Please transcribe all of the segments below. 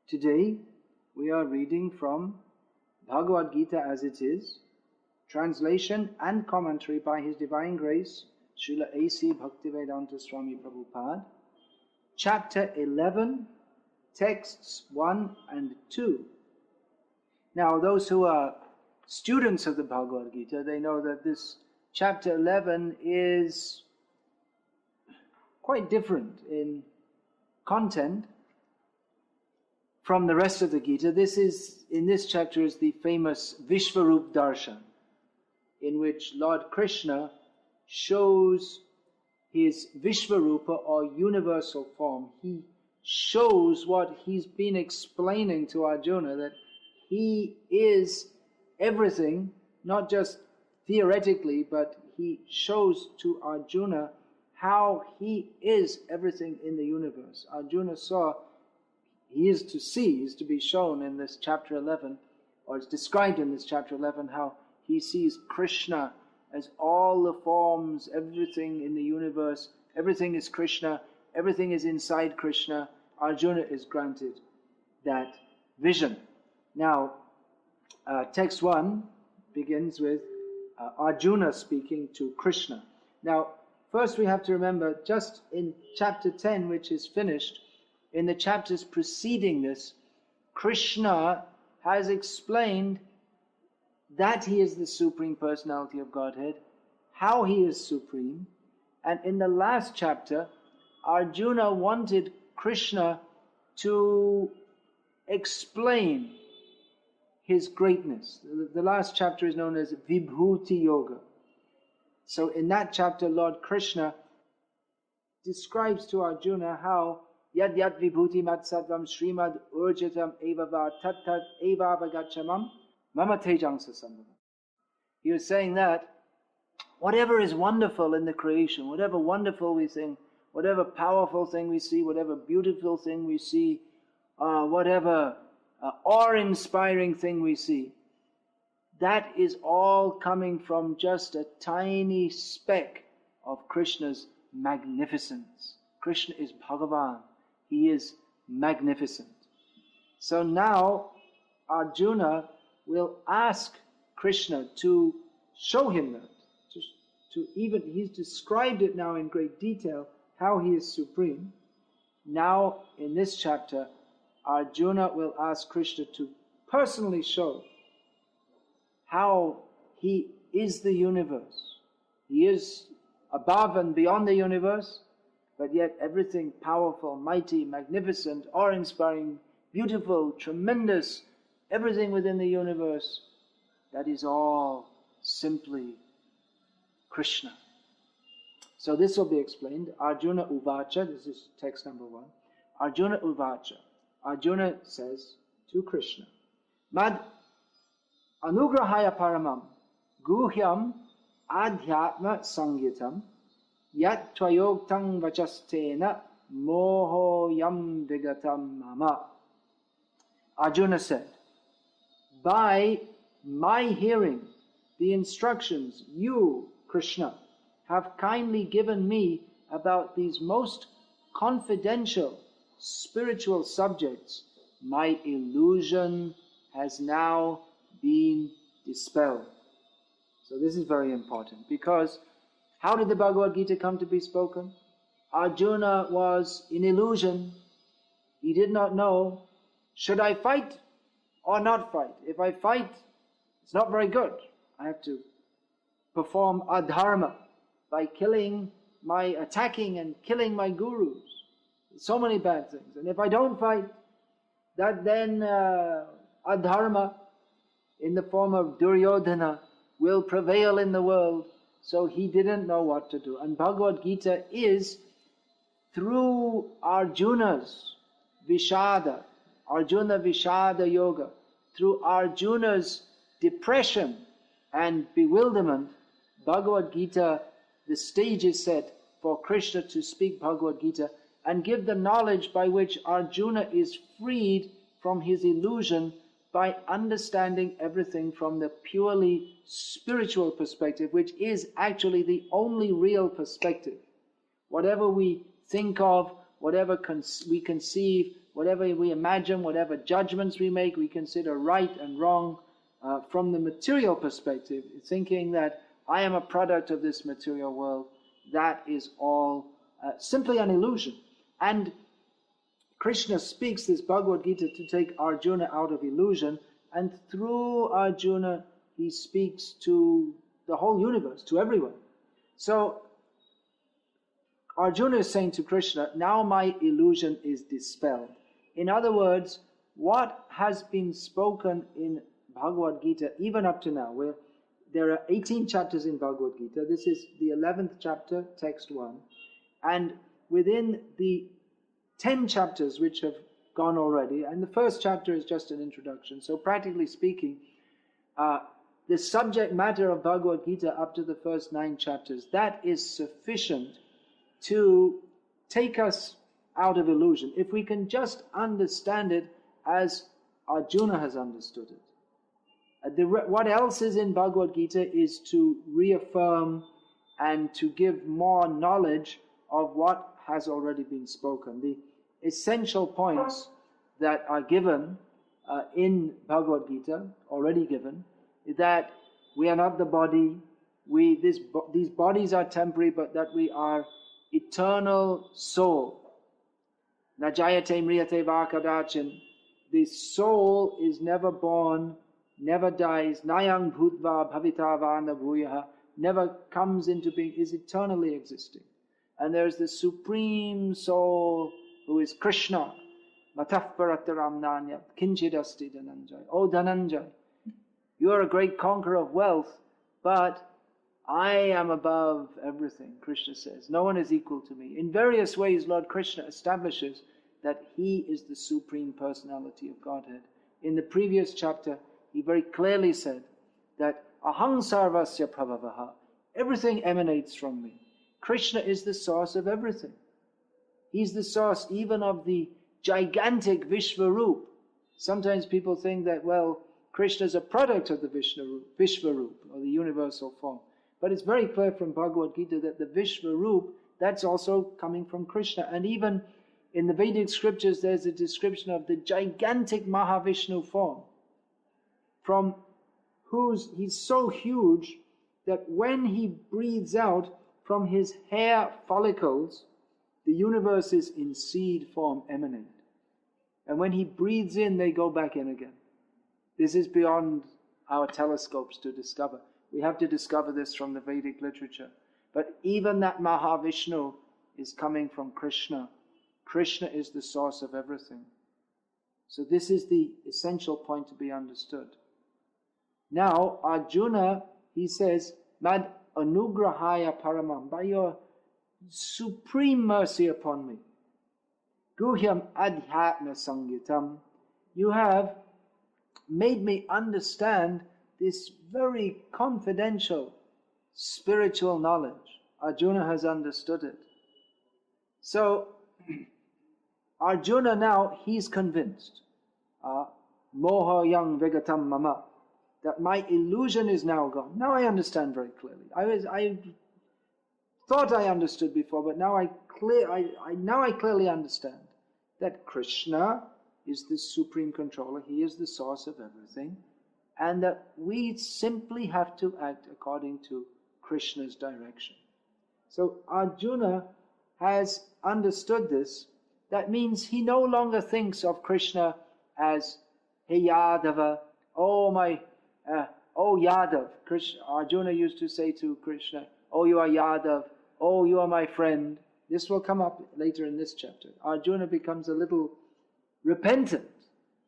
Today we are reading from Bhagavad Gita as it is, translation and commentary by His Divine Grace, Srila A.C. Bhaktivedanta Swami Prabhupada, Chapter 11, Texts 1 and 2. Now, those who are students of the Bhagavad Gita, they know that this Chapter 11 is quite different in content from the rest of the Gita. In this chapter is the famous Vishvarup Darshan, in which Lord Krishna shows his Vishvarupa or universal form. He shows what he's been explaining to Arjuna, that he is everything, not just theoretically, but he shows to Arjuna how he is everything in the universe. Arjuna saw, he is to be shown in this chapter 11, or it's described in this chapter 11, how he sees Krishna as all the forms, everything in the universe, everything is Krishna, everything is inside Krishna. Arjuna is granted that vision. Now, text 1 begins with Arjuna speaking to Krishna. Now, first we have to remember, just in chapter 10, which is finished, in the chapters preceding this, Krishna has explained that he is the Supreme Personality of Godhead, how he is supreme, and in the last chapter, Arjuna wanted Krishna to explain his greatness. The last chapter is known as Vibhuti Yoga. So in that chapter, Lord Krishna describes to Arjuna how Yad Yad Vibhuti Mat Sattvam Srimad Urjitam Evava Tat Tat Evava Gachamam Mama Tejangsa Sambhava. He was saying that whatever is wonderful in the creation, whatever wonderful we think, whatever powerful thing we see, whatever beautiful thing we see, whatever awe-inspiring thing we see, that is all coming from just a tiny speck of Krishna's magnificence. Krishna is Bhagavan. He is magnificent. So now Arjuna will ask Krishna to show him that. He's described it now in great detail, how he is supreme. Now in this chapter, Arjuna will ask Krishna to personally show how he is the universe. He is above and beyond the universe, but yet everything powerful, mighty, magnificent, awe-inspiring, beautiful, tremendous, everything within the universe, that is all simply Krishna. So this will be explained. Arjuna Uvacha, this is text number 1. Arjuna Uvacha. Arjuna says to Krishna, Mad anugrahaya paramam guhyam adhyatma sangyitam yat tvayogtam vachastena mohoyam vigatam mama. Arjuna said, by my hearing the instructions you, Krishna, have kindly given me about these most confidential spiritual subjects, my illusion has now been dispelled. So this is very important, because how did the Bhagavad Gita come to be spoken? Arjuna was in illusion. He did not know, should I fight or not fight? If I fight, it's not very good. I have to perform adharma by attacking and killing my gurus. So many bad things. And if I don't fight, that then adharma in the form of Duryodhana will prevail in the world. So he didn't know what to do. And Bhagavad Gita is through Arjuna's Vishada, Arjuna Vishada Yoga, through Arjuna's depression and bewilderment, Bhagavad Gita, the stage is set for Krishna to speak Bhagavad Gita and give the knowledge by which Arjuna is freed from his illusion by understanding everything from the purely spiritual perspective, which is actually the only real perspective. Whatever we think of, whatever we conceive whatever we imagine, whatever judgments we make, we consider right and wrong from the material perspective, thinking that I am a product of this material world, that is all simply an illusion. And Krishna speaks this Bhagavad Gita to take Arjuna out of illusion, and through Arjuna he speaks to the whole universe, to everyone. So Arjuna is saying to Krishna, now my illusion is dispelled. In other words, what has been spoken in Bhagavad Gita, even up to now, where there are 18 chapters in Bhagavad Gita, this is the 11th chapter, text 1, and within the 10 chapters which have gone already, and the first chapter is just an introduction, so practically speaking, the subject matter of Bhagavad Gita up to the first 9 chapters, that is sufficient to take us out of illusion, if we can just understand it as Arjuna has understood it. What else is in Bhagavad Gita is to reaffirm and to give more knowledge of what has already been spoken. The essential points that are given in Bhagavad Gita, already given, is that we are not the body, these bodies are temporary, but that we are eternal soul. Najayate mriyate va kadachin. The soul is never born, never dies. Nayang bhutva bhavita vana bhuyaha. Never comes into being, is eternally existing. And there's the supreme soul who is Krishna. Matah parataram nanya kinchidasti Dhananjay. Oh Dhananjay, you are a great conqueror of wealth, but I am above everything, Krishna says. No one is equal to me. In various ways, Lord Krishna establishes that he is the Supreme Personality of Godhead. In the previous chapter, he very clearly said that aham sarvasya prabhavaha, everything emanates from me. Krishna is the source of everything. He's the source even of the gigantic Vishvaroop. Sometimes people think that, well, Krishna is a product of the Vishvaroop, or the universal form. But it's very clear from Bhagavad Gita that the Vishvaroop, that's also coming from Krishna. And even in the Vedic scriptures, there's a description of the gigantic Mahavishnu form, from whose he's so huge that when he breathes out from his hair follicles, the universes in seed form emanate. And when he breathes in, they go back in again. This is beyond our telescopes to discover. We have to discover this from the Vedic literature. But even that Mahavishnu is coming from Krishna. Krishna is the source of everything. So this is the essential point to be understood. Now, Arjuna, he says, Mad anugrahaya paramam, by your supreme mercy upon me, guhyam adhyatma sangitam, you have made me understand this very confidential spiritual knowledge. Arjuna has understood it. So, Arjuna now, he's convinced, moha yang vigatam mama, that my illusion is now gone. Now I understand very clearly. I thought I understood before, but now I clearly understand that Krishna is the supreme controller. He is the source of everything. And that we simply have to act according to Krishna's direction. So Arjuna has understood this. That means he no longer thinks of Krishna as, hey Yadava, oh Yadav. Arjuna used to say to Krishna, oh you are Yadav, oh you are my friend. This will come up later in this chapter. Arjuna becomes a little repentant.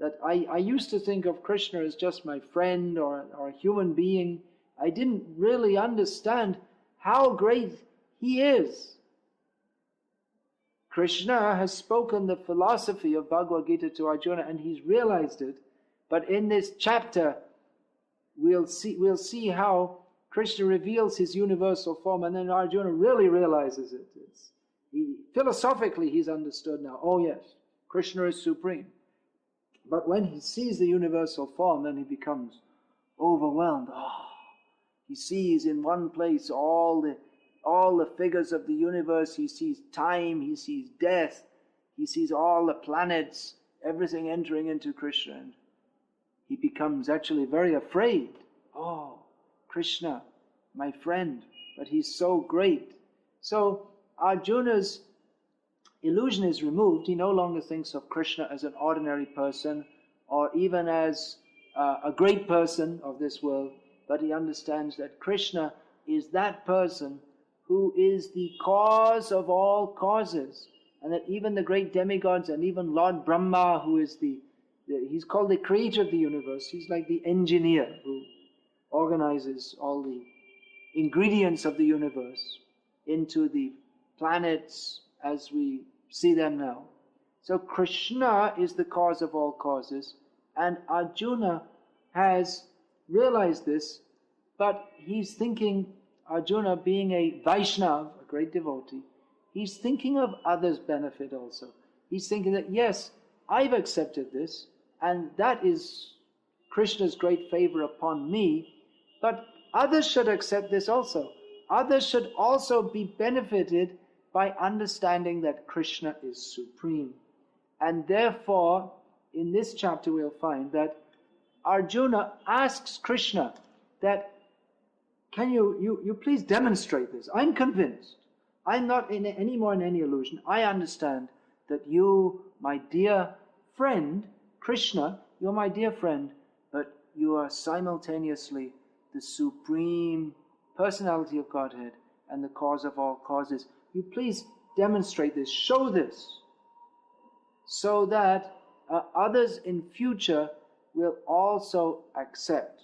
That I used to think of Krishna as just my friend or a human being. I didn't really understand how great he is. Krishna has spoken the philosophy of Bhagavad Gita to Arjuna and he's realized it. But in this chapter, we'll see how Krishna reveals his universal form and then Arjuna really realizes it. Philosophically he's understood now, oh yes, Krishna is supreme. But when he sees the universal form, then he becomes overwhelmed. He sees in one place all the figures of the universe. He sees time, he sees death, he sees all the planets, everything entering into Krishna. And he becomes actually very afraid. Oh, Krishna, my friend, but he's so great. So Arjuna's illusion is removed. He no longer thinks of Krishna as an ordinary person or even as a great person of this world, but he understands that Krishna is that person who is the cause of all causes, and that even the great demigods and even Lord Brahma, who is he's called the creator of the universe, he's like the engineer who organizes all the ingredients of the universe into the planets as we see them now. So Krishna is the cause of all causes, and Arjuna has realized this, but he's thinking, Arjuna being a Vaishnava, a great devotee, he's thinking of others' benefit also. He's thinking that, yes, I've accepted this, and that is Krishna's great favor upon me, but others should accept this also. Others should also be benefited by understanding that Krishna is supreme. And therefore, in this chapter we'll find that Arjuna asks Krishna that, can you please demonstrate this? I'm convinced. I'm not anymore in any illusion. I understand that you, my dear friend, Krishna, you're my dear friend, but you are simultaneously the supreme personality of Godhead and the cause of all causes. You please demonstrate this, show this, so that others in future will also accept.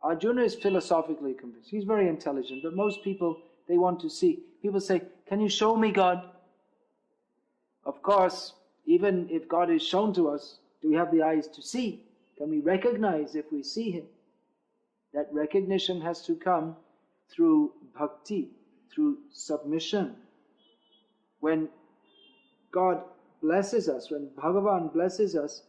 Arjuna is philosophically convinced. He's very intelligent, but most people, they want to see. People say, can you show me God? Of course, even if God is shown to us, do we have the eyes to see? Can we recognize if we see Him? That recognition has to come through bhakti, through submission. When God blesses us, when Bhagavan blesses us,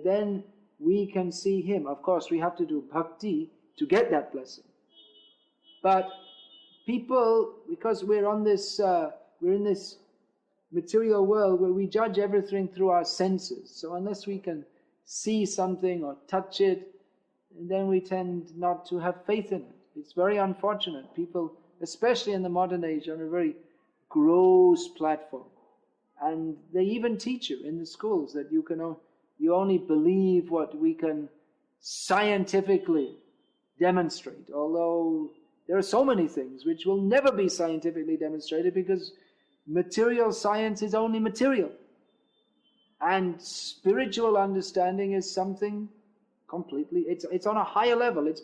then we can see Him. Of course, we have to do bhakti to get that blessing. But people, because we're in this material world where we judge everything through our senses. So unless we can see something or touch it, then we tend not to have faith in it. It's very unfortunate. People, especially in the modern age, are on a very gross platform. And they even teach you in the schools that you only believe what we can scientifically demonstrate. Although there are so many things which will never be scientifically demonstrated because material science is only material. And spiritual understanding is something completely, it's on a higher level. It's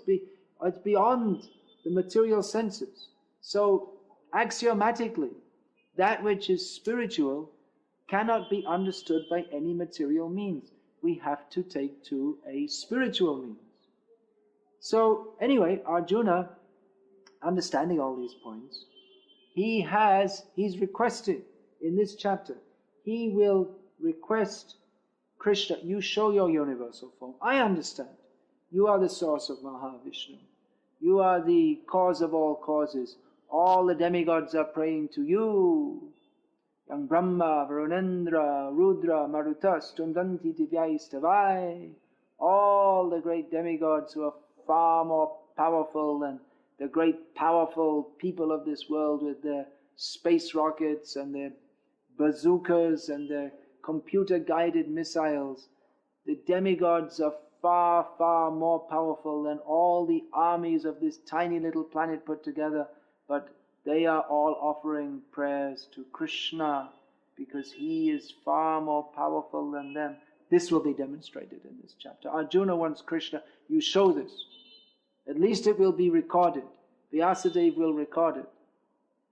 beyond the material senses. So axiomatically, that which is spiritual cannot be understood by any material means. We have to take to a spiritual means. So anyway, Arjuna, understanding all these points, he's requesting in this chapter, he will request Krishna, you show your universal form. I understand. You are the source of Mahavishnu. You are the cause of all causes. All the demigods are praying to you. Yang Brahma, Varunendra, Rudra, Marutas, Tundanti Divyaistavai. All the great demigods who are far more powerful than the great powerful people of this world with their space rockets and their bazookas and their computer-guided missiles. The demigods are far, far more powerful than all the armies of this tiny little planet put together, but they are all offering prayers to Krishna because he is far more powerful than them. This will be demonstrated in this chapter. Arjuna wants Krishna, you show this. At least it will be recorded. Vyasadeva will record it.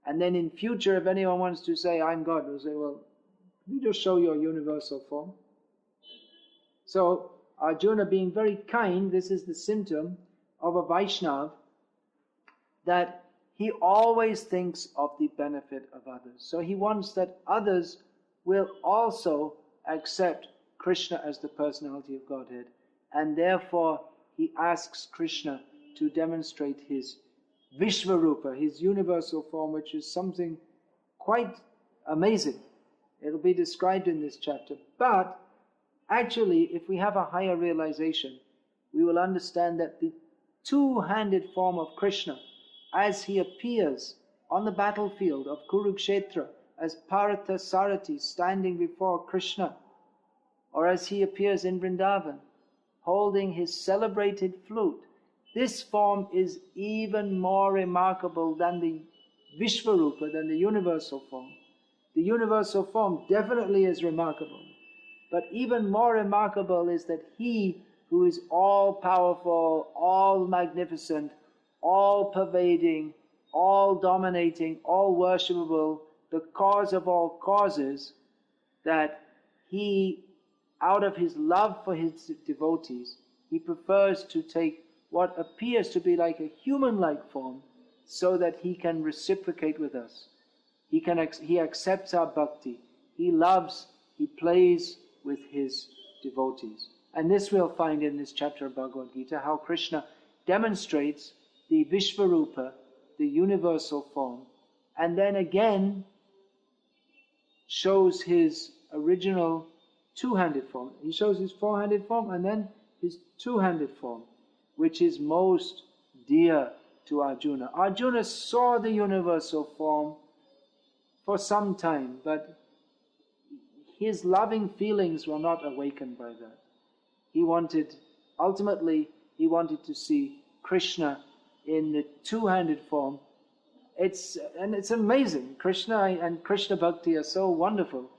And then in future, if anyone wants to say, I'm God, we'll say, well, you just show your universal form. So, Arjuna being very kind, this is the symptom of a Vaishnava, that he always thinks of the benefit of others. So he wants that others will also accept Krishna as the personality of Godhead. And therefore, he asks Krishna to demonstrate his Vishvarupa, his universal form, which is something quite amazing. It'll be described in this chapter. But Actually, if we have a higher realization, we will understand that the two-handed form of Krishna, as he appears on the battlefield of Kurukshetra as Partha Sarathi standing before Krishna, or as he appears in Vrindavan holding his celebrated flute, this form is even more remarkable than the Vishvarupa, than the universal form. The universal form definitely is remarkable, but even more remarkable is that he who is all-powerful, all-magnificent, all-pervading, all-dominating, all-worshipable, the cause of all causes, that he, out of his love for his devotees, he prefers to take what appears to be like a human-like form so that he can reciprocate with us. He accepts our bhakti. He loves, he plays with his devotees. And this we'll find in this chapter of Bhagavad Gita, how Krishna demonstrates the Vishvarupa, the universal form, and then again shows his original two-handed form. He shows his four-handed form and then his two-handed form, which is most dear to Arjuna. Arjuna saw the universal form for some time, but his loving feelings were not awakened by that. Ultimately, he wanted to see Krishna in the two-handed form. It's amazing. Krishna and Krishna Bhakti are so wonderful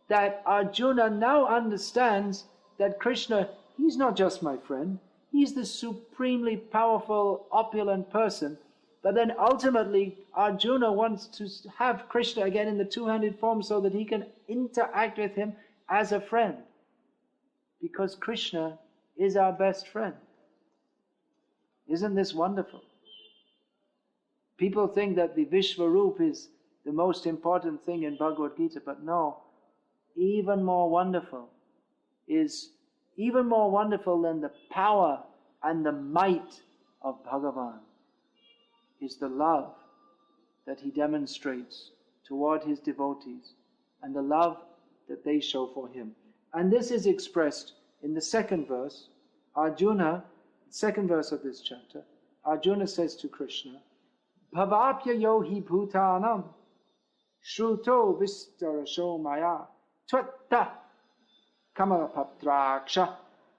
that Arjuna now understands that Krishna, he's not just my friend, he's the supremely powerful, opulent person. But then ultimately, Arjuna wants to have Krishna again in the two-handed form so that he can interact with him as a friend. Because Krishna is our best friend. Isn't this wonderful? People think that the Vishvarup is the most important thing in Bhagavad Gita, but no. Even more wonderful than the power and the might of Bhagavan is the love that he demonstrates toward his devotees and the love that they show for him. And this is expressed in the second verse. Arjuna, second verse of this chapter, Arjuna says to Krishna, Bhavapya yohi bhutanam shruto vistarasho maya tvatta kamalapatraksha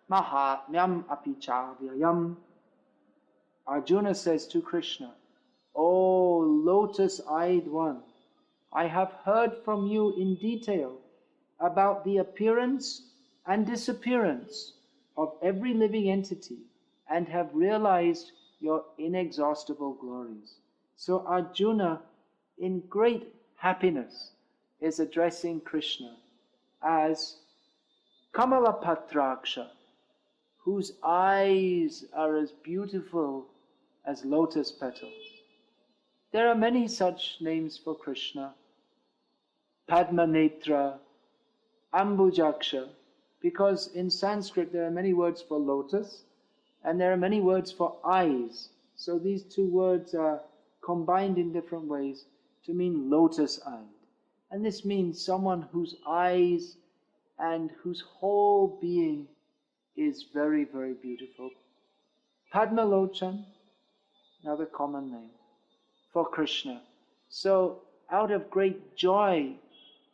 mahatmyam apichavyayam. Arjuna says to Krishna, O lotus-eyed one, I have heard from you in detail about the appearance and disappearance of every living entity and have realized your inexhaustible glories. So Arjuna, in great happiness, is addressing Krishna as Kamalapatraksha, whose eyes are as beautiful as lotus petals. There are many such names for Krishna. Padmanetra, Ambujaksha, because in Sanskrit there are many words for lotus and there are many words for eyes. So these two words are combined in different ways to mean lotus-eyed. And this means someone whose eyes and whose whole being is very, very beautiful. Padmalochan, another common name for Krishna. So out of great joy,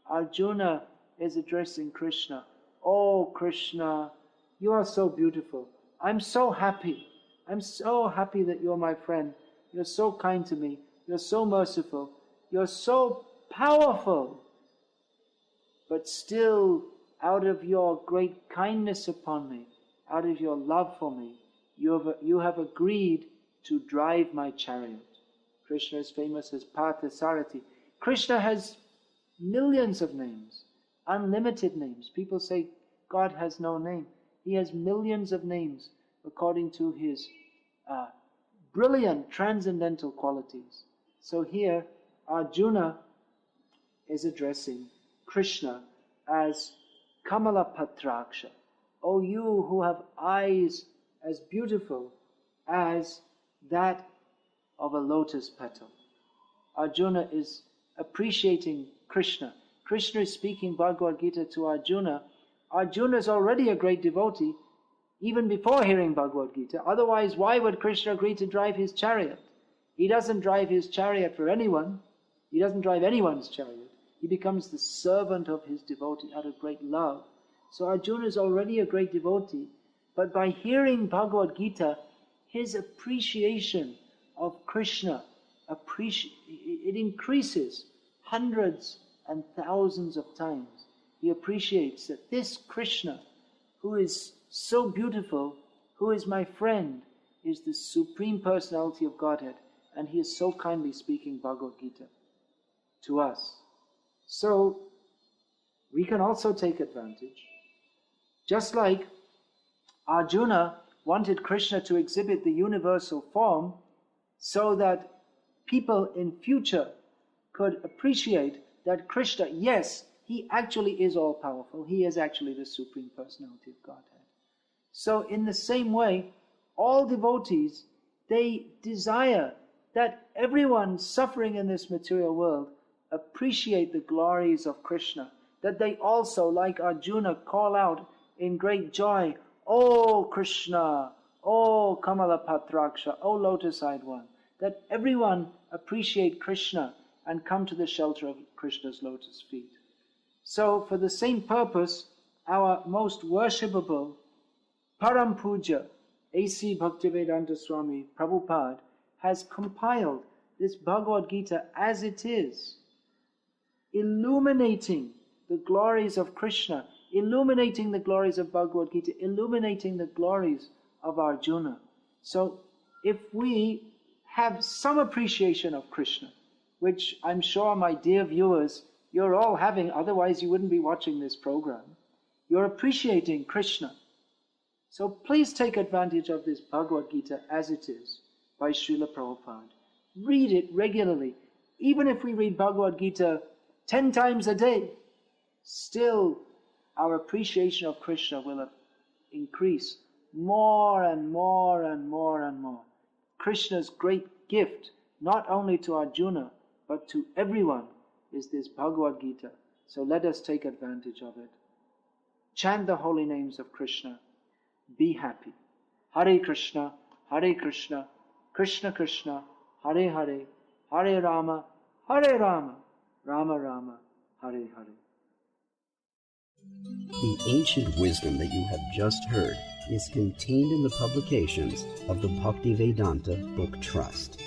Arjuna is addressing Krishna. Oh Krishna, you are so beautiful. I'm so happy. I'm so happy that you're my friend. You're so kind to me. You're so merciful. You're so powerful. But still, out of your great kindness upon me, out of your love for me, you have agreed to drive my chariot. Krishna is famous as Partha Sarathi. Krishna has millions of names, unlimited names. People say God has no name. He has millions of names according to his brilliant transcendental qualities. So here Arjuna is addressing Krishna as Kamalapatraksha. O you who have eyes as beautiful as that of a lotus petal. Arjuna is appreciating Krishna. Krishna is speaking Bhagavad Gita to Arjuna Arjuna is already a great devotee, even before hearing Bhagavad Gita. Otherwise, why would Krishna agree to drive his chariot? He doesn't drive his chariot for anyone. He doesn't drive anyone's chariot. He becomes the servant of his devotee out of great love. So Arjuna is already a great devotee. But by hearing Bhagavad Gita, his appreciation of Krishna, it increases hundreds and thousands of times. He appreciates that this Krishna, who is so beautiful, who is my friend, is the Supreme Personality of Godhead, and he is so kindly speaking Bhagavad Gita to us. So we can also take advantage. Just like Arjuna wanted Krishna to exhibit the universal form so that people in future could appreciate that Krishna, yes, he actually is all-powerful. He is actually the Supreme Personality of Godhead. So in the same way, all devotees, they desire that everyone suffering in this material world appreciate the glories of Krishna, that they also, like Arjuna, call out in great joy, "Oh Krishna, oh Kamalapatraksha, oh lotus-eyed one," that everyone appreciate Krishna and come to the shelter of Krishna's lotus feet. So for the same purpose, our most worshipable Param Puja, A.C. Bhaktivedanta Swami Prabhupada, has compiled this Bhagavad Gita as it is, illuminating the glories of Krishna, illuminating the glories of Bhagavad Gita, illuminating the glories of Arjuna. So if we have some appreciation of Krishna, which I'm sure my dear viewers, you're all having, otherwise you wouldn't be watching this program. You're appreciating Krishna. So please take advantage of this Bhagavad Gita as it is by Srila Prabhupada. Read it regularly. Even if we read Bhagavad Gita 10 times a day, still our appreciation of Krishna will increase more and more and more and more. Krishna's great gift, not only to Arjuna, but to everyone, is this Bhagavad Gita. So let us take advantage of it. Chant the holy names of Krishna. Be happy. Hare Krishna, Krishna Krishna, Hare Hare, Hare Rama, Rama Rama, Hare Hare. The ancient wisdom that you have just heard is contained in the publications of the Bhaktivedanta Book Trust.